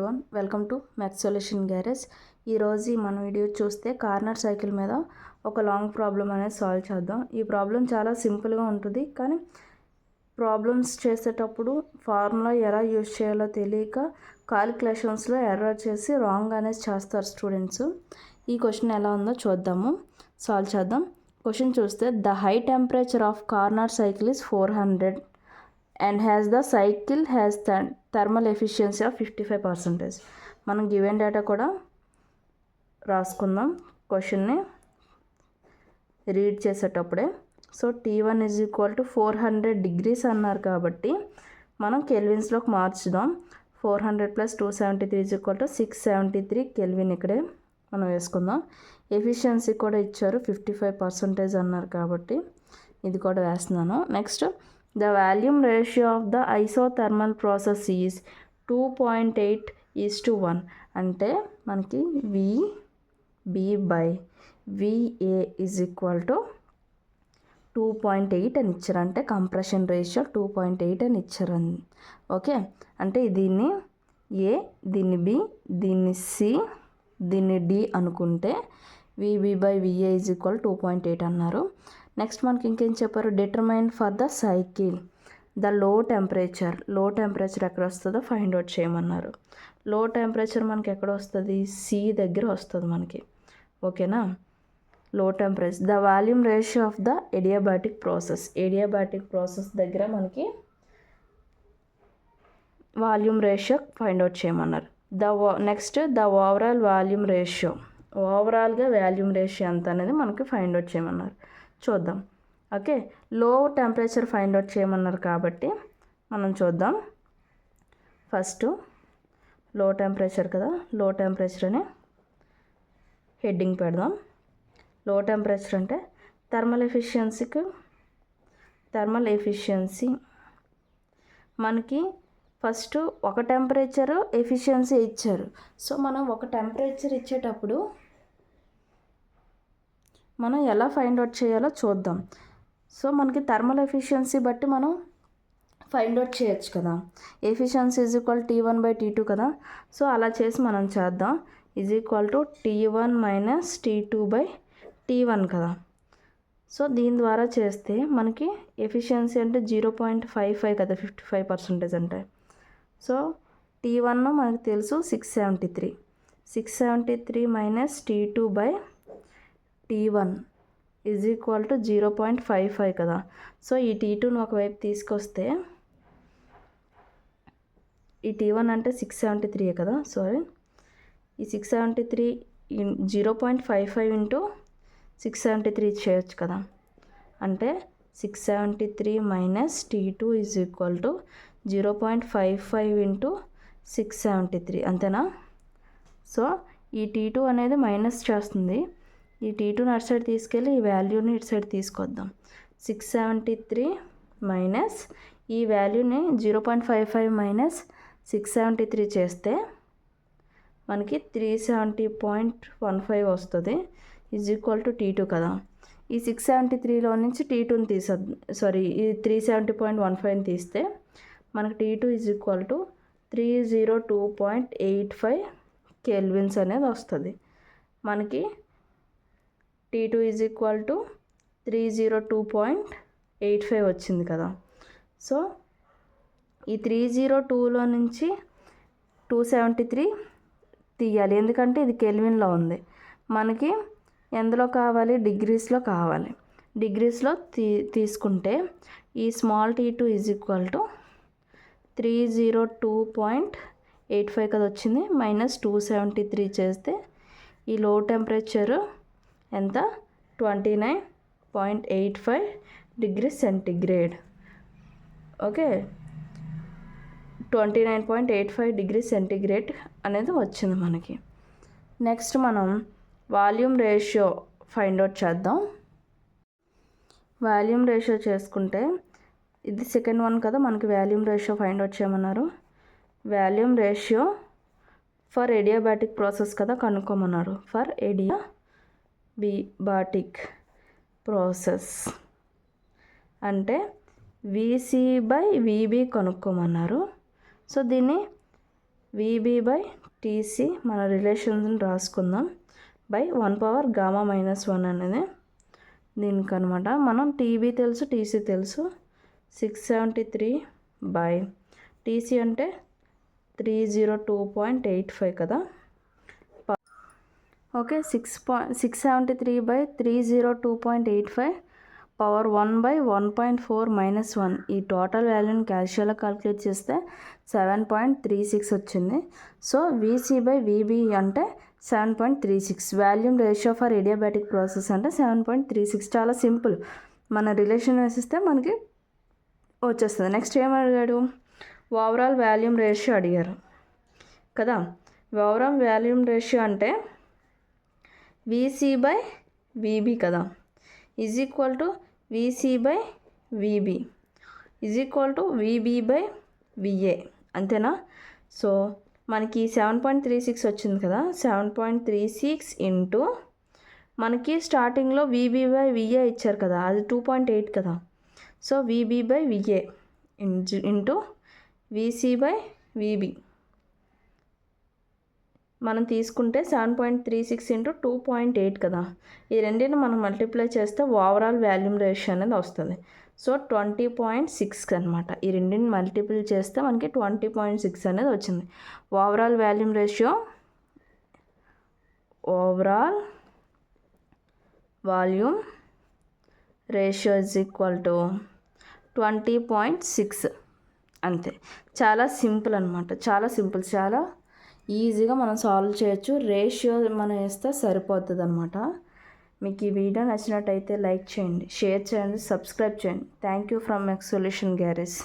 Everyone, welcome to maths solution garage. ఈరోజు మన video చూస్తే కార్నర్ సైకిల్ మీద ఒక లాంగ్ ప్రాబ్లం అనేది సాల్వ్ చేద్దాం. ఈ ప్రాబ్లం చాలా సింపుల్గా ఉంటుంది, కానీ ప్రాబ్లమ్స్ చేసేటప్పుడు ఫార్ములా ఎలా యూజ్ చేయాలో తెలియక కాలిక్యులేషన్స్లో ఎర్రర్ చేసి రాంగ్ అనేది చేస్తారు స్టూడెంట్స్. ఈ క్వశ్చన్ ఎలా ఉందో చూద్దాము, సాల్వ్ చేద్దాం. క్వశ్చన్ చూస్తే the high temperature of corner cycle is 400 and the cycle has thermal efficiency of 55%. మనం గివెన్ డేటా కూడా రాసుకుందాం క్వశ్చన్ని రీడ్ చేసేటప్పుడే. So T1 is equal to 400 degrees అన్నారు కాబట్టి మనం కెల్విన్స్లోకి మార్చుదాం. 400 + 273 ఈజ్ ఈక్వల్ టు 673 కెల్విన్ ఇక్కడే మనం వేసుకుందాం. ఎఫిషియన్సీ కూడా ఇచ్చారు, 55% అన్నారు కాబట్టి ఇది కూడా వేస్తున్నాను. Next, the volume ratio of the isothermal process is 2.8:1. అంటే మనకి VB/VA ఈజ్ ఈక్వల్ టు 2.8 అని ఇచ్చారు. అంటే కంప్రెషన్ రేషియో 2.8 అని ఇచ్చారు. ఓకే, అంటే దీన్ని ఏ, దీన్ని బి, దీన్ని సి, దీన్ని డి అనుకుంటే VB/VA ఈజ్ ఈక్వల్ 2.8 అన్నారు. నెక్స్ట్ మనకి ఇంకేం చెప్పారు, determine for the cycle the low temperature ఎక్కడ వస్తుందో ఫైండ్ అవుట్ చేయమన్నారు. లో టెంపరేచర్ మనకి ఎక్కడ వస్తుంది, సి దగ్గర వస్తుంది మనకి. ఓకేనా, లో temperature the volume ratio of the adiabatic process దగ్గర మనకి వాల్యూమ్ రేషియో ఫైండ్ అవుట్ చేయమన్నారు. నెక్స్ట్ ద ఓవరాల్గా వాల్యూమ్ రేషియో ఎంత అనేది మనకి ఫైండ్ అవుట్ చేయమన్నారు. చూద్దాం. ఓకే, లో టెంపరేచర్ ఫైండ్ అవుట్ చేయమన్నారు కాబట్టి మనం చూద్దాం. ఫస్ట్ లో టెంపరేచర్ కదా, లో టెంపరేచర్ అని హెడ్డింగ్ పెడదాం. లో టెంపరేచర్ అంటే థర్మల్ ఎఫిషియన్సీ మనకి ఫస్ట్ ఒక టెంపరేచర్ ఎఫిషియన్సీ ఇచ్చారు. సో మనం ఒక టెంపరేచర్ ఇచ్చేటప్పుడు మనం ఎలా ఫైండ్ అవుట్ చేయాలో చూద్దాం. సో మనకి థర్మల్ ఎఫిషియన్సీ బట్టి మనం ఫైండ్ అవుట్ చేయొచ్చు కదా. ఎఫిషియన్సీ ఈజ్ ఈక్వల్ T1/T2 కదా. సో అలా చేసి మనం చేద్దాం. Is equal to T1 - T2/T1 కదా. సో దీని ద్వారా చేస్తే మనకి ఎఫిషియన్సీ అంటే 0.55 కదా, 55% అంటే. సో T1 మనకు తెలుసు 673 - T2/T1 ఈజ్ ఈక్వల్ టు 0.55 కదా. సో ఈ T2ను ఒకవైపు తీసుకొస్తే ఈ T1 అంటే 673 కదా. సారీ, ఈ 673 0.55 ఇంటూ 673 చేయొచ్చు కదా. అంటే 673 - T2 is equal to 0.55 into 673 అంతేనా. సో ఈ T2 అనేది మైనస్ చేస్తుంది. ఈ T2ని అటు సైడ్ తీసుకెళ్ళి ఈ వాల్యూని ఇటు సైడ్ తీసుకొద్దాం. 673 మైనస్ ఈ వాల్యూని 0.55 - 673 చేస్తే మనకి 370.15 వస్తుంది. ఈజ్ ఈక్వల్ టు T2 కదా. ఈ 673లో నుంచి T2ని ఈ 370.15ని తీస్తే మనకి T2 is equal to 302.85 kelvins అనేది వస్తుంది. మనకి T2 ఈజ్ ఈక్వల్ టు 302.85 వచ్చింది కదా. సో ఈ 302లో నుంచి 273 తీయాలి, ఎందుకంటే ఇది కెల్విన్లో ఉంది. మనకి ఎందులో కావాలి, డిగ్రీస్లో కావాలి. డిగ్రీస్లో తీసుకుంటే ఈ small T2 is equal to 302.85 కదా వచ్చింది, మైనస్ 273 చేస్తే ఈ లో టెంపరేచర్ ఎంత, 29.85 degrees centigrade. Okay, 29.85 degrees centigrade అనేది వచ్చింది మనకి. నెక్స్ట్ మనం వాల్యూమ్ రేషియో ఫైండ్ అవుట్ చేద్దాం. వాల్యూమ్ రేషియో చేసుకుంటే ఇది సెకండ్ వన్ కదా, మనకి వాల్యూమ్ రేషియో ఫైండ్ అవుట్ చేయమన్నారు. Volume ratio for adiabatic process కదా కనుక్కోమన్నారు. ఫర్ ఎడియాబాటిక్ ప్రాసెస్ అంటే VC/VB కనుక్కోమన్నారు. సో దీన్ని VB బై TC మన రిలేషన్స్ని రాసుకుందాం బై 1 పవర్ గామా -1 అనేది దీనికి అనమాట. మనం TB తెలుసు, TC తెలుసు. 673 బై TC అంటే 302.85 కదా. ఓకే, 673 బై 302.85 పవర్ 1 బై 1.4 - 1 ఈ టోటల్ వాల్యూని క్యాషియల్గా క్యాలిక్యులేట్ చేస్తే 7.36 వచ్చింది. సో VC బై VB అంటే 7.36. వాల్యూమ్ రేషియో ఫర్ ఇడియాబాటిక్ ప్రాసెస్ అంటే 7.36. చాలా సింపుల్. మన రిలేషన్ వేసిస్తే మనకి వచ్చేస్తుంది. నెక్స్ట్ ఏం అడిగాడు? ఓవరాల్ వాల్యూమ్ రేషియో అడిగారు కదా. ఓవరాల్ వాల్యూమ్ రేషియో అంటే VC బై VB కదా, is equal to VC by VB is equal to VB by VA, అంతేనా? సో మనకి 7.36 వచ్చింది కదా. 7.36 ఇంటూ మనకి స్టార్టింగ్లో VB బై VA ఇచ్చారు కదా, అది 2.8 కదా. So VB by VA into VC by VB మనం తీసుకుంటే 7.36 ఇంటూ 2.8 కదా. ఈ రెండింటిని మనం మల్టిప్లై చేస్తే ఓవరాల్ వాల్యూమ్ రేషియో అనేది వస్తుంది. సో 20.6 అనమాట. ఈ రెండింటిని మల్టిపుల్ చేస్తే మనకి 20.6 అనేది వచ్చింది. Overall volume ratio is equal to 20.6. అంతే. చాలా సింపుల్ అనమాట. చాలా సింపుల్, చాలా ఈజీగా మనం సాల్వ్ చేయొచ్చు. రేషియో మనం వేస్తే సరిపోతుంది అనమాట. మీకు ఈ వీడియో నచ్చినట్టయితే లైక్ చేయండి, షేర్ చేయండి, సబ్స్క్రైబ్ చేయండి. Thank you from mess solution garage.